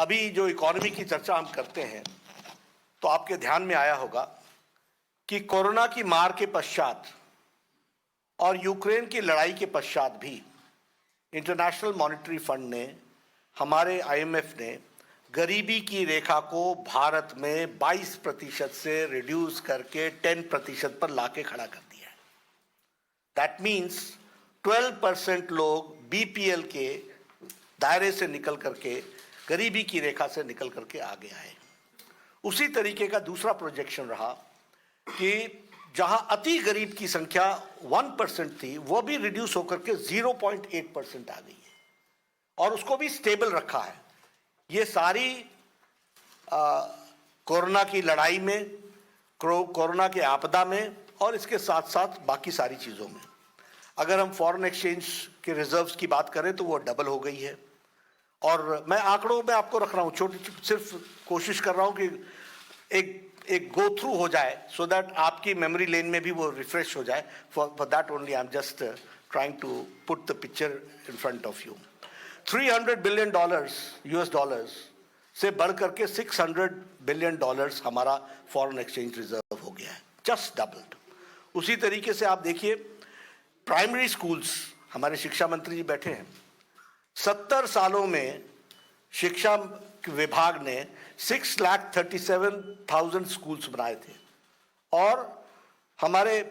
अभी जो इकोनॉमी की चर्चा हम करते हैं तो आपके ध्यान में आया होगा कि कोरोना की मार के पश्चात और यूक्रेन की लड़ाई के पश्चात भी इंटरनेशनल मॉनेटरी फंड ने, हमारे आईएमएफ ने गरीबी की रेखा को भारत में 22% से रिड्यूस करके 10% पर लाके खड़ा कर दिया है। दैट मीन्स 12% लोग बीपीएल के दायरे से निकल करके, गरीबी की रेखा से निकल करके आगे आए। उसी तरीके का दूसरा प्रोजेक्शन रहा कि जहां अति गरीब की संख्या 1% थी, वो भी रिड्यूस होकर के 0.8% आ गई है और उसको भी स्टेबल रखा है। ये सारी कोरोना की लड़ाई में, कोरोना के आपदा में और इसके साथ साथ बाकी सारी चीज़ों में। अगर हम फॉरेन एक्सचेंज के रिजर्व्स की बात करें तो वो डबल हो गई है। और मैं आंकड़ों में आपको रख रहा हूँ, सिर्फ कोशिश कर रहा हूँ कि एक गो थ्रू हो जाए सो दैट आपकी मेमोरी लेन में भी वो रिफ्रेश हो जाए। For that only I am just trying to put the picture in front of you. $300 billion US dollars से बढ़ करके $600 बिलियन हमारा फॉरेन एक्सचेंज रिजर्व हो गया है, जस्ट डबल्ड। उसी तरीके से आप देखिए प्राइमरी स्कूल्स, हमारे शिक्षा मंत्री जी बैठे हैं, 70 सालों में शिक्षा विभाग ने 6,37,000 स्कूल्स बनाए थे और हमारे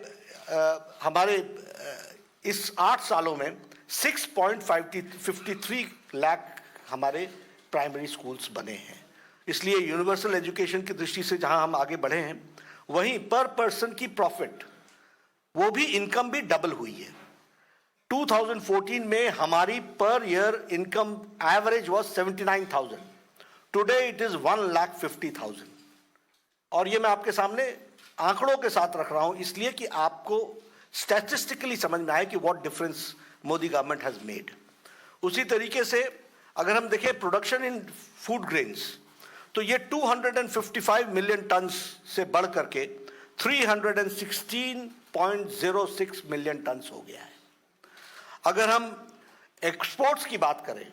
इस 8 सालों में 6.53 लाख हमारे प्राइमरी स्कूल्स बने हैं। इसलिए यूनिवर्सल एजुकेशन की दृष्टि से जहां हम आगे बढ़े हैं, वहीं पर पर्सन की प्रॉफिट, वो भी इनकम भी डबल हुई है। 2014 में हमारी per year income average was 79,000, today it is 1,50,000। और ये मैं आपके सामने आंकड़ों के साथ रख रहा हूं इसलिए कि आपको स्टैटिस्टिकली समझ में आए कि what difference Modi government has made. उसी तरीके से अगर हम देखें प्रोडक्शन इन फूड ग्रेन्स, तो ये 255 मिलियन टन से बढ़ करके 316.06 मिलियन टन हो गया है। अगर हम एक्सपोर्ट्स की बात करें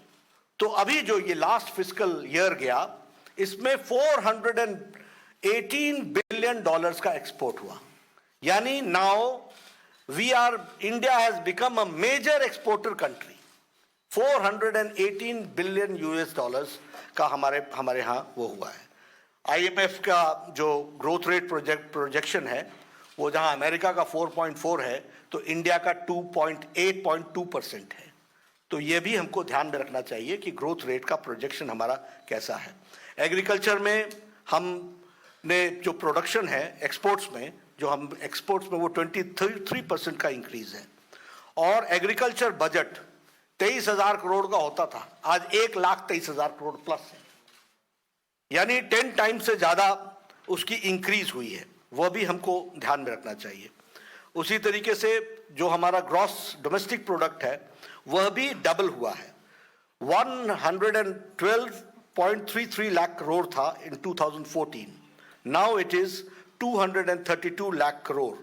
तो अभी जो ये लास्ट फिस्कल ईयर गया, इसमें $418 बिलियन का एक्सपोर्ट हुआ। यानी now India has become a major exporter country। $418 billion का हमारे यहाँ वो हुआ है। IMF का जो ग्रोथ रेट प्रोजेक्शन है, वो जहाँ अमेरिका का 4.4 है तो इंडिया का 8.2% है। तो ये भी हमको ध्यान में रखना चाहिए कि ग्रोथ रेट का प्रोजेक्शन हमारा कैसा है। एग्रीकल्चर में हमने जो प्रोडक्शन है एक्सपोर्ट्स में, जो हम एक्सपोर्ट्स में वो 23% का इंक्रीज है। और एग्रीकल्चर बजट 23,000 करोड़ का होता था, आज 1,23,000 करोड़ प्लस है, यानी 10 टाइम्स से ज्यादा उसकी इंक्रीज हुई है। वह भी हमको ध्यान में रखना चाहिए। उसी तरीके से जो हमारा ग्रॉस डोमेस्टिक प्रोडक्ट है वह भी डबल हुआ है। 112.33 लाख करोड़ था इन 2014, now it is 232 lakh crore.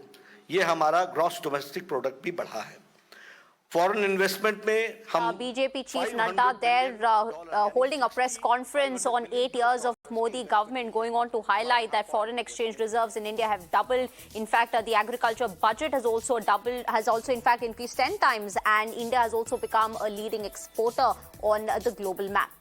ये हमारा ग्रॉस डोमेस्टिक प्रोडक्ट भी बढ़ा है। फॉरेन इन्वेस्टमेंट में हम BJP Chief Nadda there holding a press conference on 8 years of Modi government, going on to highlight that foreign exchange reserves in India have doubled. In fact, the agriculture budget has also doubled, has also in fact increased 10 times, and India has also become a leading exporter on the global map.